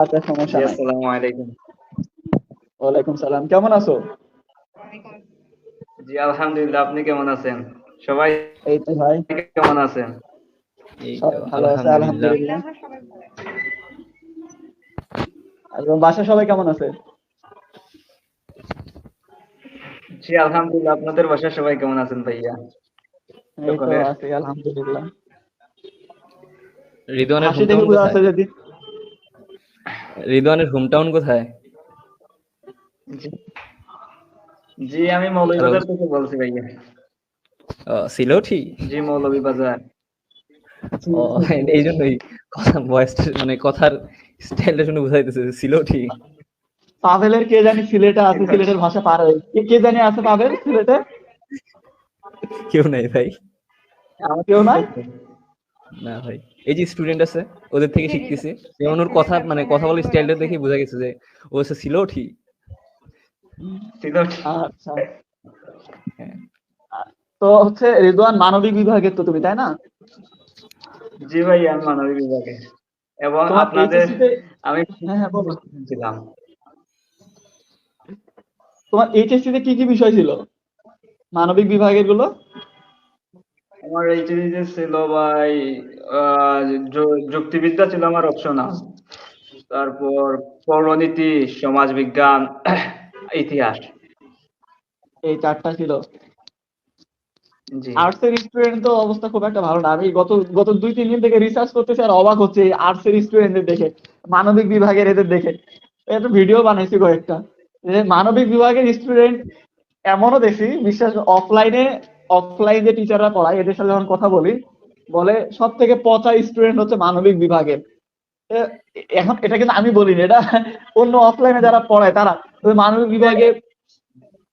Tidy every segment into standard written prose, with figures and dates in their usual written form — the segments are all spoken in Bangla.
আচ্ছা, সমস্যা জি নাই। আসসালামু আলাইকুম। ওয়ালাইকুম সালাম, কেমন আছো? জি আলহামদুলিল্লাহ, আপনি কেমন আছেন? সবাই এই তো ভাই, কেমন আছেন? এই তো সবাই ভালো আছে আলহামদুলিল্লাহ। আলহামদুলিল্লাহ। আর তোমার বাসায় সবাই কেমন আছে? জি আলহামদুলিল্লাহ, আপনাদের বাসায় সবাই কেমন আছেন ভাইয়া? এই তো সকলের আছি আলহামদুলিল্লাহ। রিদওয়ানের হাসি দেখে হোমটাউন বোঝা কোথায়? যাচ্ছে যে রিদওয়ানের হোমটাউন কোথায়? জি জি আমি হ্যালো। মৌলভীবাজার থেকে বলছি ভাইয়া। সিলেটি? জি মৌলভীবাজার। ও, এই জন্যই কথা ভয়েস মানে কথার স্টাইলটা শুনে বুঝাইতেছে যে সিলেটি। পাভেলের কে জানি সিলেটে আছে, সিলেটের ভাষা পারে। কে জানি আছে পাভেল সিলেটে? কেউ নাই ভাই। কেউ নাই? না ভাই, এই যে স্টুডেন্ট আছে ওদের থেকে শিখতেছি, যেমন ওর কথা মানে কথা বলার স্টাইলটা দেখে বোঝা গেছে যে ও হচ্ছে সিলেটি। সিলেট। আচ্ছা। তো হচ্ছে রিদওয়ান মানবিক বিভাগের তো তুমি, তাই না? জি ভাই আমি মানবিক বিভাগে এবং তোমার আপনাদের এইচএসসি তে, আমি হ্যাঁ হ্যাঁ বলো, ছিলাম। তোমার এইচএসসি তে কি কি বিষয় ছিল মানবিক বিভাগের গুলো? আমার এইচএসসি ছিল ভাই আহ, যুক্তিবিদ্যা ছিল আমার অপশনাল। তারপর পৌরনীতি, সমাজবিজ্ঞান, ইতিহাস। এই চারটা ছিল। জি আর্টস এর স্টুডেন্ট তো অবস্থা খুব একটা ভালো না। আমি গত গত 2-3 দিন থেকে রিসার্চ করতেছি আর অবাক হচ্ছে এই আর্টস এর স্টুডেন্টদের দেখে, মানবিক বিভাগের এদের দেখে। একটা ভিডিও বানাইছি কয়েকটা, যে মানবিক বিভাগের স্টুডেন্ট এমনও দেখি, বিশ্বাস অফলাইনে, অফলাইন যে টিচাররা পড়ায় এদের সাথে যখন কথা বলি, বলে সব থেকে পচা স্টুডেন্ট হচ্ছে মানবিক বিভাগের। এ- এখন এটা কিন্তু আমি বলিনি, এটা অন্য অফলাইনে যারা পড়ায় তারা, ওই মানবিক বিভাগে,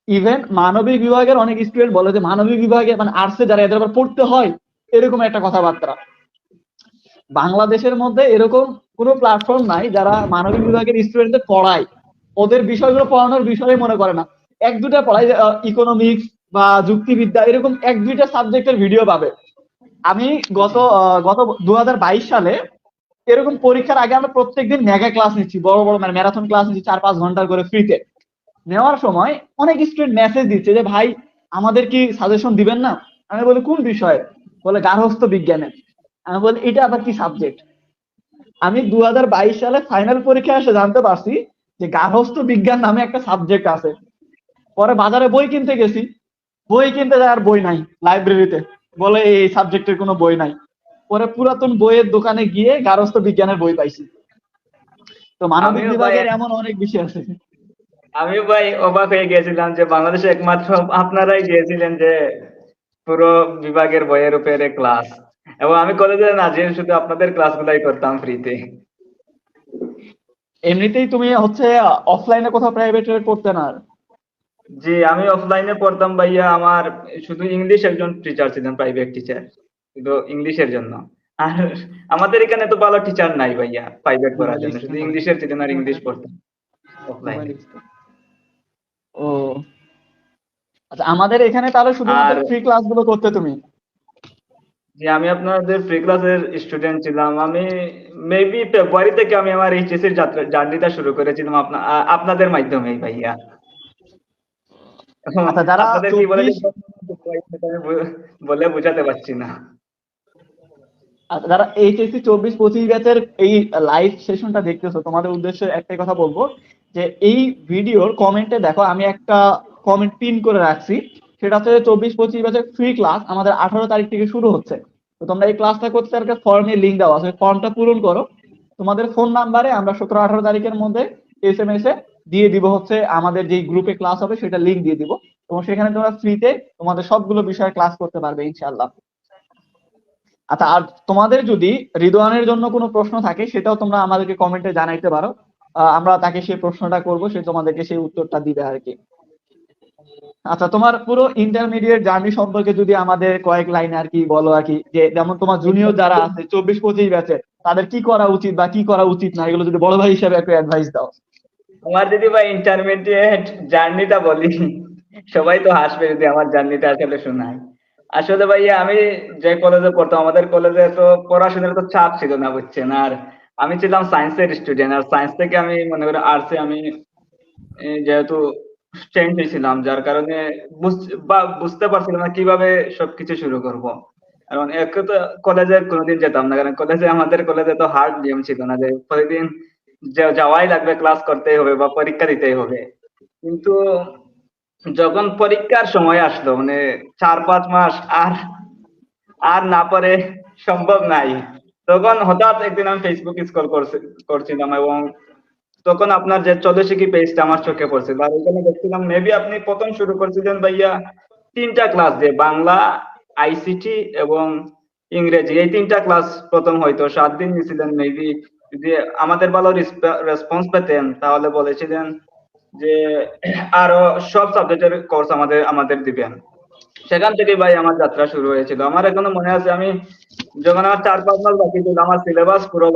ইভেন মানবিক বিভাগের অনেক স্টুডেন্ট বলে যে মানবিক বিভাগে মানে আর্টসে যারা এদের আবার পড়তে হয়, এরকম একটা কথাবার্তা। বাংলাদেশের মধ্যে এরকম কোনো প্ল্যাটফর্ম নাই যারা মানবিক বিভাগের স্টুডেন্টদের পড়ায়, ওদের বিষয়গুলো পড়ানোর বিষয় মনে করে না। এক দুটা পড়ায়, ইকোনমিক্স বা যুক্তিবিদ্যা, এরকম এক দুইটা সাবজেক্টের ভিডিও পাবে। আমি গত 2022 সালে এরকম পরীক্ষার আগে আমরা প্রত্যেকদিন মেগা ক্লাস নিচ্ছি, বড় বড় মানে ম্যারাথন ক্লাস নিচ্ছি 4-5 ঘন্টার করে ফ্রিতে। নেওয়ার সময় অনেক স্টুডেন্ট মেসেজ দিচ্ছে যে ভাই আমাদের কি সাজেশন দিবেন না। আমি বলি কোন বিষয়ে? বলে গার্হস্থ্য বিজ্ঞানে। আমি বলি এটা আবার কি সাবজেক্ট? আমি 2022 সালে ফাইনাল পরীক্ষা এসে জানতে পারছি যে গার্হস্থ্য বিজ্ঞান নামে একটা সাবজেক্ট আছে। পরে বাজারে বই কিনতে গেছি, বই কিনতে যাওয়ার বই নাই লাইব্রেরিতে, বলে এই সাবজেক্টের কোনো বই নাই। পরে পুরাতন বইয়ের দোকানে গিয়ে গার্হস্থ্য বিজ্ঞানের বই পাইছি। তো মানবিক আমিও ভাই বিভাগের এমন অনেক বিষয় আছে। আমিও ভাই অবাক হয়ে গিয়েছিলাম যে বাংলাদেশে একমাত্র আপনারাই গিয়েছিলেন যে পুরো বিভাগের বইয়ের উপরে ক্লাস। এবং আমি কলেজে না যেয়ে শুধু আপনাদের ক্লাসগুলাই করতাম ফ্রিতে। এমনিতেই তুমি হচ্ছে অফলাইনে কোথাও প্রাইভেট পড়তে না আর? জি আমি অফলাইনে পড়তাম ভাইয়া। আমার শুধু ইংলিশ একজন টিচার ছিলেন, প্রাইভেট টিচার, শুধু ইংলিশের জন্য। আর আমাদের এখানে তো ভালো টিচার নাই ভাইয়া প্রাইভেট পড়ার মোবাইল জন্য, শুধু স্ক্রিন হবে, ইংলিশের ছিলেন আর ইংলিশ পড়তাম মোবাইল অফলাইনে। স্ক্রিন। ও আচ্ছা, আমাদের এখানে তাহলে শুধুমাত্র আর ফ্রি ক্লাস গুলো করতে তুমি? যে আমি আপনাদের ফ্রি ক্লাসের স্টুডেন্ট ছিলাম। আমি মেবি ফেব্রুয়ারি থেকে আমি আমার এইচএসসি যাত্রা জার্নিটা শুরু করেছিলাম আপনাদের মাধ্যমেই ভাইয়া। এখন আচ্ছা, যারা আপনাদের কি বলে যে 24, আমি বলে বোঝাতে পারছি না। আচ্ছা যারা এইচএসসি 24-25 ব্যাচের এই লাইভ সেশনটা দেখতেছো, তোমাদের উদ্দেশ্যে একটাই কথা বলবো, যে এই ভিডিওর কমেন্টে দেখো আমি একটা কমেন্ট পিন করে রাখছি। সেটা হচ্ছে 24-25 ব্যাচের ফ্রি ক্লাস আমাদের 18 তারিখ থেকে শুরু হচ্ছে। তো তোমরা এই ক্লাসটা করতে একটা ফর্মের লিঙ্ক দেওয়া আছে, ফর্মটা পূরণ করো। তোমাদের ফোন নাম্বারে আমরা 17-18 তারিখের মধ্যে এসএমএস এ দিয়ে দিব হচ্ছে আমাদের যে গ্রুপে ক্লাস হবে সেটা লিঙ্ক দিয়ে দিব। এবং সেখানে তোমরা ফ্রিতে তোমাদের সবগুলো বিষয়ে ক্লাস করতে পারবে ইনশাআল্লাহ। আচ্ছা, আর তোমাদের যদি রিদওয়ানের জন্য কোনো প্রশ্ন থাকে সেটাও তোমরা আমাদেরকে কমেন্টে জানাইতে পারো। আমরা তাকে সেই প্রশ্নটা করব, সে তোমাদেরকে সেই উত্তরটা দিবে আর কি। আচ্ছা, তোমার পুরো ইন্টারমিডিয়েট জার্নি সম্পর্কে যদি আমাদের কয়েক লাইনে আর কি বলো আর কি, যে যেমন তোমার জুনিয়র যারা আছে 24-25 ব্যাচে, তাদের কি করা উচিত বা কি করা উচিত না, এগুলো যদি বড় ভাই হিসেবে একটু অ্যাডভাইস দাও। আমার যদি ভাই ইন্টারমিডিয়েট জার্নিটা বলি, সবাই তো হাসবে যদি আমার জার্নিটা আসলে শোনাই। আসলে ভাইয়া আমি যে কলেজে পড়তাম, আমাদের কলেজে তো পড়াশোনার তো চাপ ছিল না বুঝছেন। আর আমি ছিলাম সায়েন্সের স্টুডেন্ট, আর সায়েন্স থেকে আমি মনে করি আর্টসে আমি যেহেতু চেঞ্জ হয়েছিলাম, যার কারণে বুঝতে পারছিলাম না কিভাবে সবকিছু শুরু করব। কারণ এক তো কলেজে কোনোদিন যেতাম না, কারণ আমাদের কলেজে তো হার্ড নিয়ম ছিল না যে প্রতিদিন যাওয়াই লাগবে, ক্লাস করতেই হবে বা পরীক্ষা দিতেই হবে। কিন্তু যখন পরীক্ষার সময় আসলো, মানে 4-5 মাস আর আর না পারে সম্ভব নাই, তখন হঠাৎ একদিন আমি ফেসবুক স্ক্রল করছিলাম, এবং তখন আপনার যে চৌধুরী পেজটা আমার চোখে পড়ছিল, আর ওইখানে দেখছিলাম মেবি আপনি প্রথম শুরু করছিলেন ভাইয়া 3টা ক্লাস দিয়ে, বাংলা, আইসিটি এবং ইংরেজি, এই 3টা ক্লাস প্রথম হয়তো 7 দিন নিয়েছিলেন মেবি। যদি আমাদের ভালো রেসপন্স পেতেন তাহলে বলেছিলেন যে আরো সব সাবজেক্টের কোর্স আমাদের আমাদের দিবেন। সেখান থেকে ভাই আমার যাত্রা শুরু হয়েছিল। আমার এখনো মনে আছে, আমি যখন আমার 4-5 মাস বাকি ছিল, আমার সিলেবাস পুরো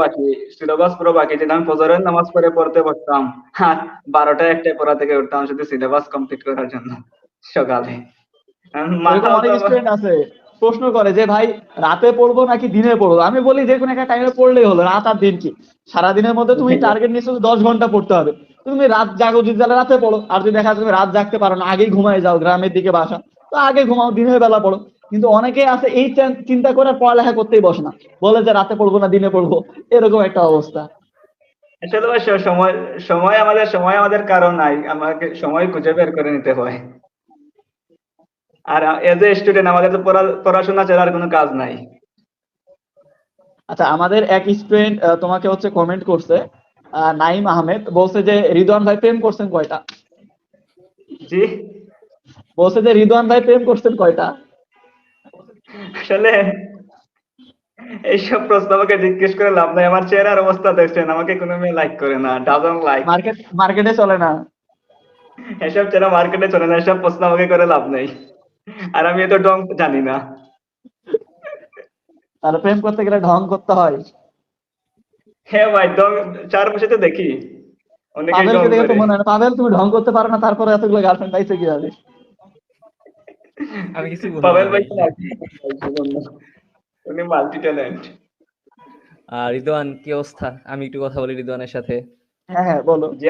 বাকি ছিল, আমি ফজরের নামাজ পড়ে পড়তে বসতাম, আর 12টা-1টায় পড়া থেকে উঠতাম শুধু সিলেবাস কমপ্লিট করার জন্য সকালে। মাথা এরকম অনেক তো স্টুডেন্ট আছে, প্রশ্ন করে যে ভাই রাতে পড়বো নাকি দিনে পড়বো। আমি বলি যে কোনো একটা টাইমে পড়লেই হলো, রাত আর দিন কি, সারাদিনের মধ্যে তুমি টার্গেট নিচ্ছো 10 ঘন্টা পড়তে হবে, তুমি রাত জাগো, যদি তাহলে রাতে পড়ো। আর যদি দেখা যায় তুমি রাত জাগতে পারো না, আগেই ঘুমায় যাও, গ্রামের দিকে বাসা, তো আগে ঘুমাও, দিনের বেলা পড়ো। কিন্তু অনেকেই আছে এই চিন্তা করে আর পড়ালেখা করতেই বসে না, বলে যে রাতে পড়বো না দিনে পড়বো, এরকম একটা অবস্থা। আসলে ভাই সময় আমাদের কারণ নাই, আমাকে সময় খুঁজে বের করে নিতে হয়। আর এজ এ স্টুডেন্ট আমাদের তো পড়াশোনা ছাড়া আর কোনো কাজ নাই। আচ্ছা, আমাদের এক স্টুডেন্ট তোমাকে হচ্ছে কমেন্ট করছে, নাইম আহমেদ, বলছে যে রিদওয়ান ভাই প্রেম করছেন কয়টা। জি, বলছে যে রিদওয়ান ভাই প্রেম করছেন কয়টা। আসলে এইসব প্রশ্ন আমাকে জিজ্ঞেস করে লাভ নাই, আমার চেহারার অবস্থা দেখছেন, আমাকে কোনো মেয়ে লাইক করে না, ডাজন লাইক। মার্কেটে চলে না। এসব চেহারা মার্কেটে চলে না, এসব প্রশ্ন আমাকে করে লাভ নেই, আর আমি এত ডং জানি না। আর প্রেম করতে গেলে ঢং করতে হয়। হ্যাঁ ভাই, ডং চারপাশে তো দেখি অনেকেই ডং পাভেলকে দেখে তো করে। মনে হয় না, পাভেল তুমি ঢং করতে পারো না, তারপরে এতগুলো গার্লফ্রেন্ড পাইছে কিভাবে। আমি কিছু বলবো না পাবেল ভাই ভাই। তো উনি মাল্টি ট্যালেন্ট। আর রিদওয়ান কি অবস্থা? আমি একটু কথা বলি রিদওয়ানের সাথে। হ্যাঁ হ্যাঁ, বলো। জি,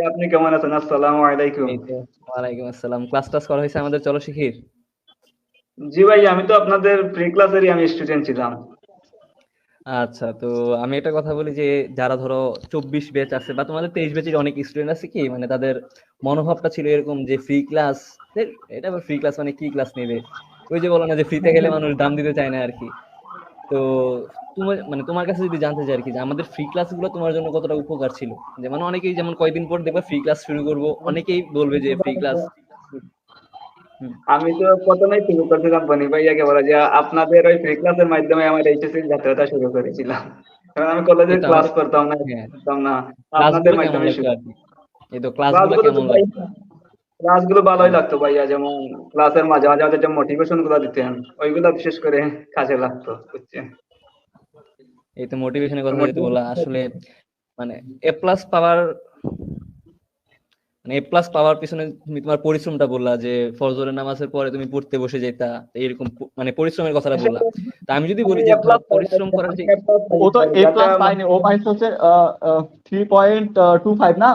আপনি কেমন আছেন? আসসালামু আলাইকুম। এই তো, ওয়ালাইকুম আসসালাম। ক্লাস টাস করা হয়েছে আমাদের চলো শিখির? জি ভাই, আমি তো আপনাদের প্রি ক্লাসেরই আমি স্টুডেন্ট ছিলাম। আচ্ছা, তো আমি একটা কথা বলি যে যারা ধরো 24 ব্যাচ আছে বা তোমাদের 23 ব্যাচের অনেক স্টুডেন্ট আছে, কি মানে তাদের মনোভাবটা ছিল এরকম যে ফ্রি ক্লাস, এটা আবার ফ্রি ক্লাস মানে কি ক্লাস নেবে, ওই যে বলো না যে ফ্রিতে গেলে মানুষ দাম দিতে চায় না আর কি। তো তোমার মানে তোমার কাছে যদি জানতে চাই আর কি, যে আমাদের ফ্রি ক্লাস গুলো তোমার জন্য কতটা উপকার ছিল। যেমন অনেকেই যেমন কয়দিন পর দেখবা ফ্রি ক্লাস শুরু করবো, অনেকেই বলবে যে ফ্রি ক্লাস। আমি তো প্রথমেই শুরু করছিলাম বনি ভাইয়াকে বলা যে আপনাদের ওই ফ্রি ক্লাসের মাধ্যমে আমার এইচএসসি যাত্রাটা শুরু করেছিলাম, কারণ আমি কলেজে এই তো ক্লাস আমাদের, করতাম না, হ্যাঁ, করতাম না, আপনাদের ক্লাসগুলো কেমন মাধ্যমে লাগতো শুরু। আর কি, এই তো ক্লাসগুলো ক্লাসগুলো তো কেমন ভাই, লাগতো? ক্লাসগুলো ভালোই হ্যাঁ, লাগতো ভাইয়া, যেমন ক্লাসের মাঝে মাঝে আমাদের যে মোটিভেশন গুলো দিতেন, ওইগুলো বিশেষ করে কাজে লাগতো, বুঝছেন। এই তো মোটিভেশনের কথা যেহেতু বললা, আসলে মানে এ প্লাস পাওয়ার, মানে এ প্লাস পাওয়ার পিছনে তুমি তোমার পরিশ্রমটা বললা যে ফজরের নামাজের পরে তুমি পড়তে বসে যেতা, এরকম মানে পরিশ্রমের কথাটা বললা। তা আমি যদি বলি আমি যে এ ধরো প্লাস পরিশ্রম করার যে, ও তো এ যাতে প্লাস পায়নি, ও পাইছে হচ্ছে 3.25 না।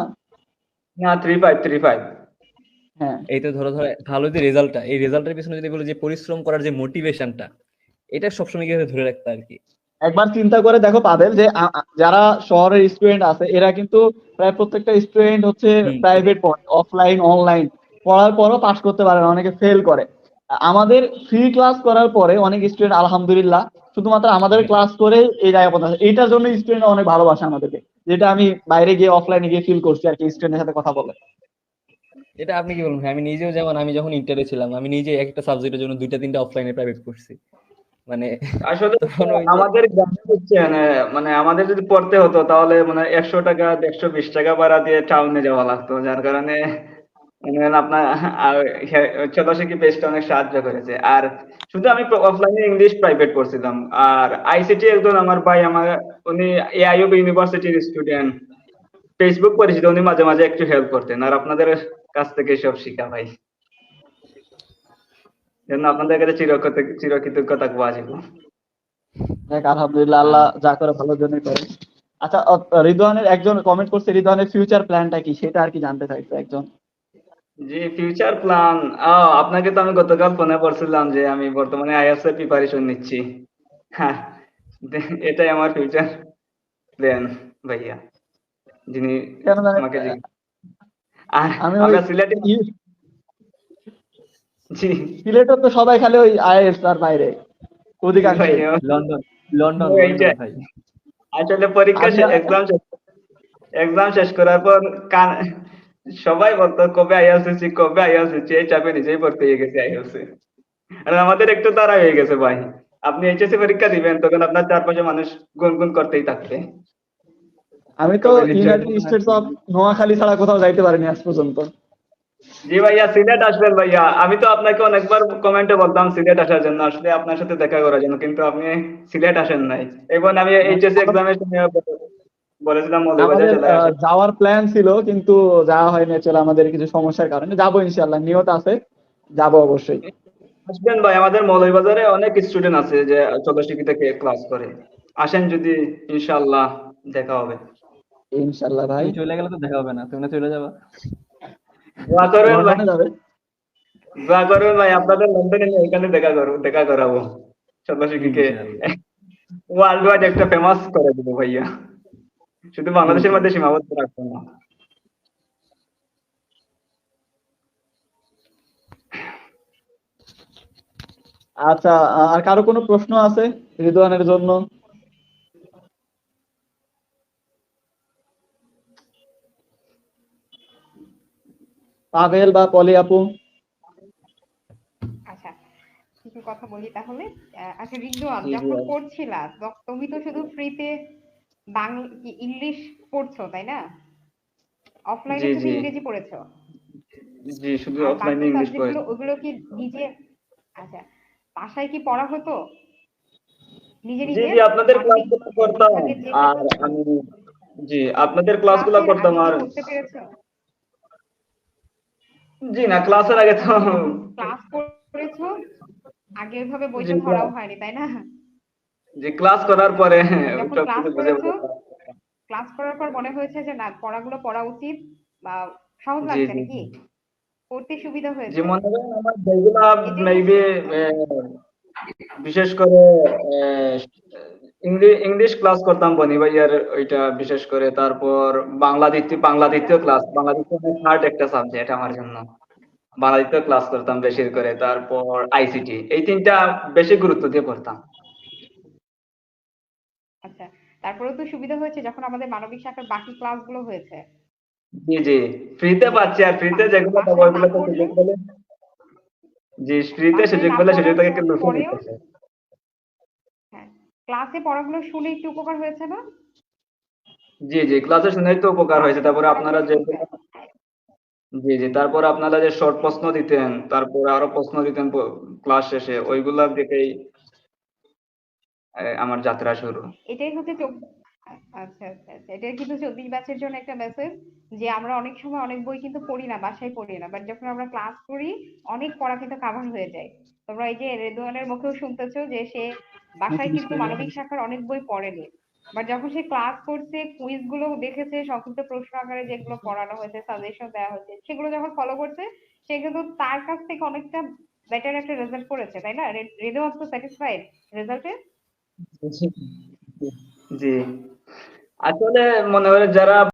না, 3.5 হ্যাঁ, এই তো ধরো ধরো ভালো যে রেজাল্টটা, এই রেজাল্টের পিছনে যদি বলি যে পরিশ্রম করার যে মোটিভেশনটা, এটা সবসময় কিভাবে ধরে রাখতে আর কি। একবার চিন্তা করে দেখো পাবেল, যে যারা শহরের স্টুডেন্ট আছে এরা কিন্তু প্রায় প্রত্যেকটা স্টুডেন্ট হচ্ছে হুম। প্রাইভেট পড়ে, অফলাইন অনলাইন পড়ার পরও পাস করতে পারে না, অনেকে ফেল করে। আমাদের ফ্রি ক্লাস করার পরে অনেক স্টুডেন্ট আলহামদুলিল্লাহ শুধুমাত্র আমাদের হ্যাঁ, ক্লাস করে এই জায়গায় পৌঁছে, এইটার জন্য স্টুডেন্ট অনেক ভালোবাসে আমাদেরকে, যেটা আমি বাইরে গিয়ে অফলাইনে গিয়ে ফিল করছি আর কি, স্টুডেন্টের সাথে কথা বলে। এটা আপনি কি বলবেন? আমি নিজেও যেমন, আমি যখন ইন্টারে ছিলাম আমি নিজে একটা সাবজেক্টের জন্য 2টা 3টা অফলাইনে প্রাইভেট করছি, মানে আসলে তখন ওই যে, আমাদের গ্রামে হচ্ছে মানে আমাদের যদি পড়তে হতো তাহলে মানে 100 টাকা 120 টাকা ভাড়া দিয়ে টাউনে যাওয়া লাগতো, যার কারণে মানে আপনার ছোটশিক্ষি পেজটা অনেক সাহায্য করেছে। আর শুধু আমি অফলাইনে ইংলিশ প্রাইভেট পড়ছিলাম, আর আইসিটি একজন আমার ভাই, আমার উনি এআইইউবি ইউনিভার্সিটির স্টুডেন্ট, ফেসবুক পরিচিত, উনি মাঝে মাঝে একটু হেল্প করতেন, আর আপনাদের কাছ থেকে সব শিখা ভাই, জন্য আপনাদের কাছে চিরকৃতজ্ঞ থাকবো আজীবন। দেখ, আলহামদুলিল্লাহ, আল্লাহ আহ, যা করে ভালোর জন্যই করে। আচ্ছা, রিদওয়ানের একজন কমেন্ট করছে রিদওয়ানের ফিউচার প্ল্যানটা কি, সেটা আর কি জানতে চাইছে একজন। জি, ফিউচার প্ল্যান, আপনাকে তো আমি গতকাল ফোনে করছিলাম যে আমি বর্তমানে আইএলটিএস এর প্রিপারেশন নিচ্ছি। হ্যাঁ, এটাই আমার ফিউচার প্ল্যান ভাইয়া, যিনি কেন জানেন, আমাকে আর আমি ওই আমরা সিলেটে। জি সিলেটে তো সবাই খালি ওই আইএস আর বাইরে জি অধিকাংশ। ভাইয়া, লন্ডন লন্ডন এই যে লন্ডন ভাই। আসলে পরীক্ষা আমি এক্সাম শেষ করার পর সবাই বলতো কবে আইএলটিএস, কবে আইএলটিএস, এই চাপে নিজেই পড়তে গেছে আইএলটিএস। আর আমাদের একটু তাড়া হয়ে গেছে ভাই, আপনি এইচএসসি পরীক্ষা দিবেন তখন আপনার চারপাশে মানুষ গুনগুন করতেই থাকবে আমি তো কবে result. United states of Noakhali ছাড়া কোথাও যাইতে পারিনি আজ পর্যন্ত। জি ভাইয়া, সিলেট আসবেন ভাইয়া, আমি তো আপনাকে অনেকবার কমেন্টে বলতাম সিলেট আসার জন্য, আসলে আপনার সাথে দেখা করার জন্য, কিন্তু আপনি সিলেট আসেন নাই। এবার আমি এইচএসসি এক্সামের সময় বলেছিলাম মৌলভীবাজার আমাদের চলে আসেন। যাওয়ার প্ল্যান ছিল কিন্তু যাওয়া হয়নি, চলে আমাদের কিছু সমস্যার কারণে। যাবো ইনশাল্লাহ, নিয়ত আছে, যাবো অবশ্যই। আসবেন ভাই, আমাদের মৌলভীবাজারে অনেক স্টুডেন্ট আছে যে 14 থেকে ক্লাস করে, আসেন যদি, ইনশাআল্লাহ দেখা হবে। ইনশাল্লাহ ভাই। তুমি চলে গেলে তো দেখা হবে না, তুমি না চলে যাবা। দোয়া করবেন ভাই, লন্ডনে যাবে। দোয়া করবেন ভাই, আপনাদের লন্ডনে নিয়ে এখানে দেখা করাবো 14 ইনশাআল্লাহ। ওয়ার্ল্ড ওয়াইড একটা ফেমাস করে দেবো ভাইয়া, শুধু বাংলাদেশের মধ্যে ইনশাআল্লাহ। সীমাবদ্ধ রাখবো না। আচ্ছা, আর কারো কোনো প্রশ্ন আছে রিদওয়ানের জন্য? পাভেল বা পলি আপু? আচ্ছা, কিছু কথা বলি তাহলে। আচ্ছা রিজওয়ান, জি জি যখন পড়ছিলা তুমি তো শুধু ফ্রিতে বাংলা ইংলিশ পড়ছো তাই না? অফলাইনে জি শুধু জি ইংরেজি পড়েছো? জি, শুধু আর অফলাইনে বাকি ইংলিশ সাবজেক্ট পড়ে। গুলো ওগুলো কি নিজে, আচ্ছা বাসায় কি পড়া হতো নিজে জি নিজে? জি, আপনাদের মানবিক ক্লাসগুলো করতাম, বিভাগের যে আর পেপার আমি, জি আপনাদের ক্লাসগুলো ক্লাসের করতাম আগে কি আর। পড়তে পেরেছো? জি না, ক্লাসের আগে তো, মানে যখন ক্লাস করেছো আগে ওইভাবে জি বইটা ধরাও হয়নি তাই না? জি, ক্লাস করার পরে যখন ক্লাস সবকিছু বুঝে করেছো, বুঝে। ক্লাস করার পর মনে হয়েছে যে না পড়াগুলো পড়া উচিত বা সহজ জি লাগছে জি নাকি পড়তে সুবিধা জি, হয়েছে? মনে করেন আমার যেগুলা এটাই মেবি, হচ্ছে বিশেষ করে ইংলিশ ক্লাস করতাম বনি ভাইয়ার, ওইটা বিশেষ করে। তারপর বাংলা আচ্ছা দ্বিতীয় ক্লাস, বাংলা দ্বিতীয় হার্ড একটা সাবজেক্ট আমার জন্য, বাংলা দ্বিতীয় ক্লাস করতাম বেশি করে। তারপর আইসিটি, এই তিনটা বেশি গুরুত্ব দিয়ে পড়তাম। আচ্ছা, তারপরেও তো সুবিধা হয়েছে যখন আমাদের মানবিক শাখার বাকি ক্লাসগুলো হয়েছে। জি জি, ফ্রিতে পাচ্ছি, আর ফ্রিতে যেগুলো পাবো বাসায় না ওইগুলো তো পড়লে, সুযোগ পেলে, জি ফ্রিতে বাসায় সুযোগ না পেলে সুযোগ পড়ার থেকে একটু লুফে পরেও নিতেছে। হ্যাঁ ক্লাসে পড়াগুলো শুনে একটু উপকার হয়েছে না? জি জি, ক্লাসে শুনেই তো উপকার হয়েছে। ক্লাসে তো তারপরে পড়াগুলো আপনারা যে, শুনছে। জি জি, তারপর আপনারা যে শর্ট প্রশ্ন দিতেন, তারপরে আরো প্রশ্ন দিতেন ক্লাস শেষে, ওইগুলা দেখেই আমার যাত্রা শুরু। এটাই হচ্ছে আচ্ছা আচ্ছা আচ্ছা, এটা কিন্তু 24 ব্যাচের জন্য একটা মেসেজ যে আমরা অনেক সময় অনেক বই কিন্তু পড়ি না, বাসায় পড়ি না, বাট যখন আমরা ক্লাস করি অনেক পড়া কিন্তু কাভার হয়ে যায়। তোমরা এই যে রেদওয়ানের মুখেও শুনতেছো যে সে বাসায় কিন্তু মানবিক শাখার অনেক বই পড়েনি, বাট যখন সে ক্লাস করছে কুইজ গুলো দেখেছে, সংক্ষিপ্ত প্রশ্ন আকারে যেগুলো পড়ানো হয়েছে, সাজেশন দেওয়া হয়েছে, সেগুলো যখন ফলো করছে সে কিন্তু তার কাছ থেকে অনেকটা বেটার একটা রেজাল্ট করেছে তাই না? রেদওয়ান তো স্যাটিসফাইড রেজাল্টে? জি, আসলে মনে হয় যারা